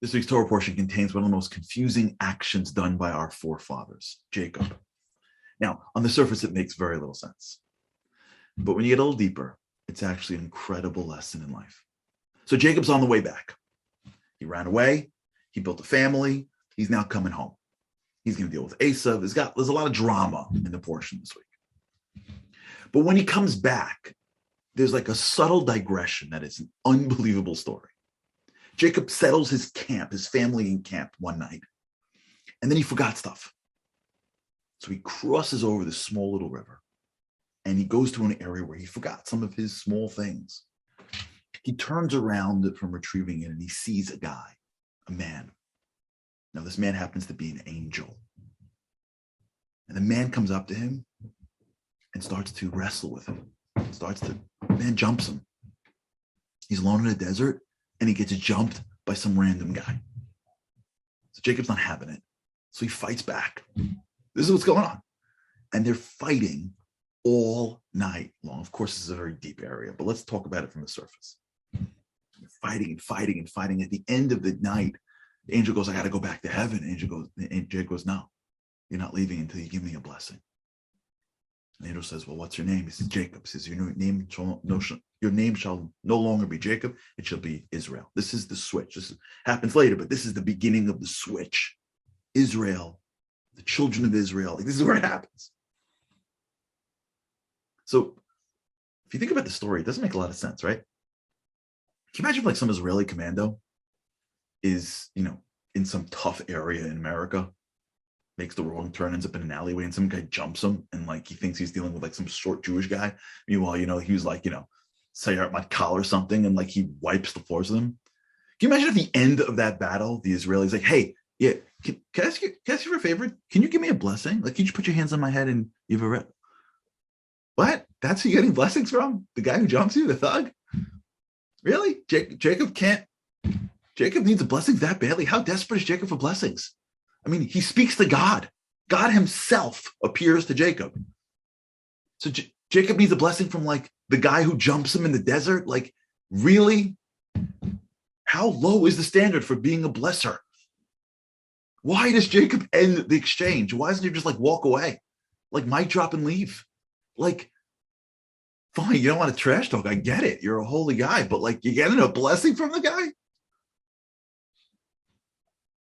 This week's Torah portion contains one of the most confusing actions done by our forefathers, Jacob. Now, on the surface, it makes very little sense. But when you get a little deeper, it's actually an incredible lesson in life. So Jacob's on the way back. He ran away. He built a family. He's now coming home. He's going to deal with Esau. There's a lot of drama in the portion this week. But when he comes back, there's like a subtle digression that is an unbelievable story. Jacob settles his camp, his family in camp one night, and then he forgot stuff. So he crosses over this small little river, and he goes to an area where he forgot some of his small things. He turns around from retrieving it, and he sees a guy, a man. Now, this man happens to be an angel. And the man comes up to him and starts to wrestle with him. Man jumps him. He's alone in the desert, and he gets jumped by some random guy. So Jacob's not having it. So he fights back. This is what's going on. And they're fighting all night long. Of course, this is a very deep area, but let's talk about it from the surface. They're fighting and fighting and fighting. At the end of the night, the angel goes, I got to go back to heaven. And Jacob goes, no, you're not leaving until you give me a blessing. And the angel says, well, what's your name? He says, Jacob. He says, your name shall no longer be Jacob. It shall be Israel. This is the switch. This happens later, but this is the beginning of the switch. Israel, the children of Israel. Like, this is where it happens. So if you think about the story, it doesn't make a lot of sense, right? Can you imagine if like some Israeli commando is, in some tough area in America, makes the wrong turn, ends up in an alleyway, and some guy jumps him, and like he thinks he's dealing with like some short Jewish guy. Meanwhile, he was like, Sayar Matkal or something, and like he wipes the floors with him. Can you imagine at the end of that battle, the Israelis like, hey, yeah, can I ask you for a favor? Can you give me a blessing? Like, can you put your hands on my head and give a rep? What? That's who you're getting blessings from? The guy who jumps you, the thug? Really? Jacob needs a blessing that badly? How desperate is Jacob for blessings? I mean, he speaks to God. God himself appears to Jacob. So Jacob needs a blessing from like the guy who jumps him in the desert? Like, really? How low is the standard for being a blesser? Why does Jacob end the exchange? Why doesn't he just like walk away? Like mic drop and leave? Like, fine, you don't want to trash talk. I get it. You're a holy guy, but like you're getting a blessing from the guy?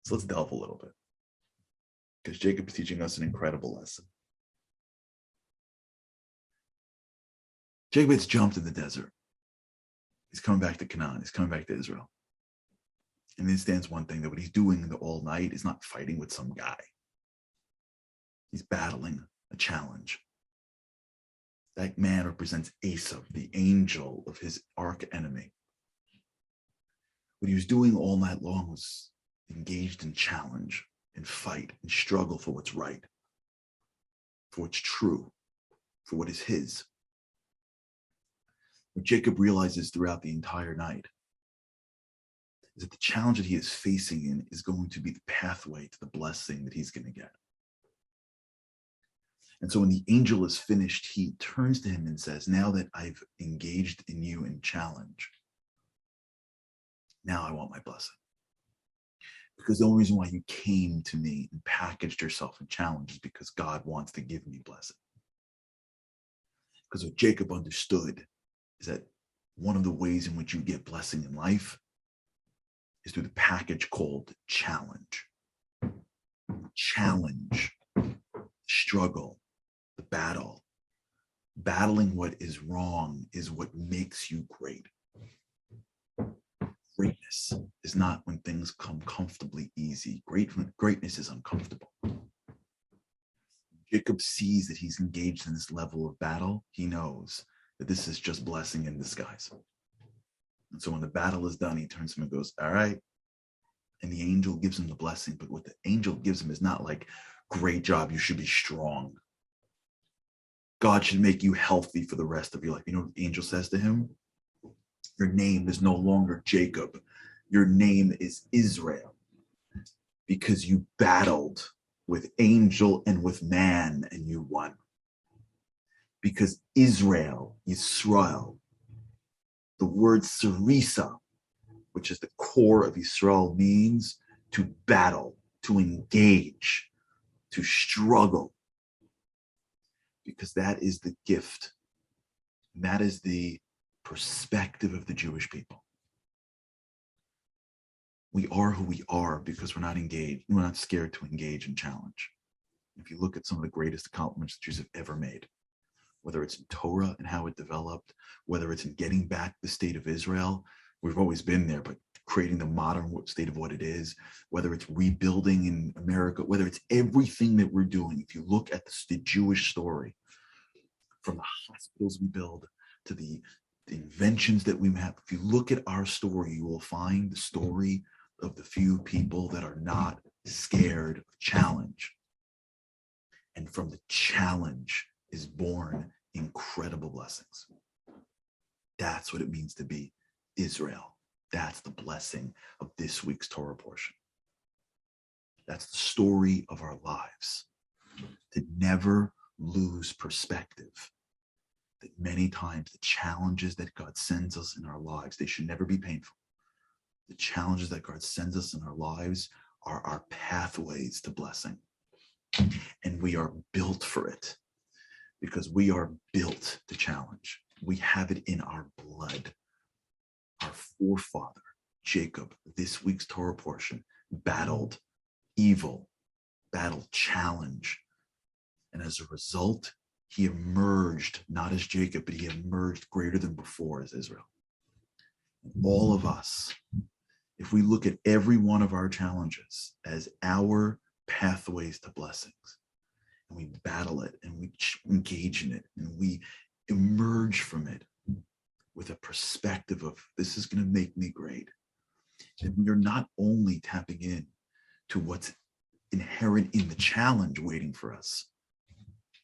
So let's delve a little bit, because Jacob is teaching us an incredible lesson. Jacob gets jumped in the desert. He's coming back to Canaan. He's coming back to Israel. And he understands one thing, that what he's doing all night is not fighting with some guy. He's battling a challenge. That man represents Esau, the angel of his arch enemy. What he was doing all night long was engaged in challenge, in fight, in struggle for what's right, for what's true, for what is his. What Jacob realizes throughout the entire night is that the challenge that he is facing in is going to be the pathway to the blessing that he's going to get. And so when the angel is finished, he turns to him and says, now that I've engaged in you in challenge, now I want my blessing. Because the only reason why you came to me and packaged yourself in challenge is because God wants to give me blessing. Because what Jacob understood is that one of the ways in which you get blessing in life is through the package called challenge. Challenge, struggle, the battle. Battling what is wrong is what makes you great. Greatness is not when things come comfortably easy. Greatness is uncomfortable. Jacob sees that he's engaged in this level of battle. He knows that this is just blessing in disguise. And so when the battle is done, he turns to him and goes, all right. And the angel gives him the blessing. But what the angel gives him is not like, great job, you should be strong. God should make you healthy for the rest of your life. You know what the angel says to him? Your name is no longer Jacob. Your name is Israel, because you battled with angel and with man and you won. Because Israel, Yisrael, the word Sarisa which is the core of Yisrael, means to battle, to engage, to struggle, because that is the gift. And that is the perspective of the Jewish people. We are who we are because we're not engaged. We're not scared to engage and challenge. If you look at some of the greatest accomplishments the Jews have ever made, whether it's in Torah and how it developed, whether it's in getting back the state of Israel, we've always been there, but creating the modern state of what it is, whether it's rebuilding in America, whether it's everything that we're doing. If you look at the Jewish story, from the hospitals we build to the inventions that we have, if you look at our story, you will find the story of the few people that are not scared of challenge. And from the challenge is born incredible blessings. That's what it means to be Israel. That's the blessing of this week's Torah portion. That's the story of our lives. To never lose perspective that many times the challenges that God sends us in our lives, they should never be painful. The challenges that God sends us in our lives are our pathways to blessing. And we are built for it because we are built to challenge. We have it in our blood. Our forefather, Jacob, this week's Torah portion, battled evil, battled challenge. And as a result, he emerged, not as Jacob, but he emerged greater than before as Israel. And all of us, if we look at every one of our challenges as our pathways to blessings, and we battle it, and we engage in it, and we emerge from it with a perspective of this is going to make me great, then we are not only tapping in to what's inherent in the challenge waiting for us,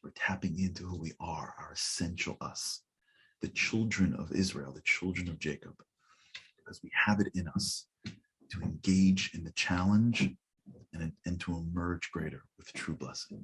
we're tapping into who we are, our essential us, the children of Israel, the children of Jacob, because we have it in us to engage in the challenge and to emerge greater with true blessing.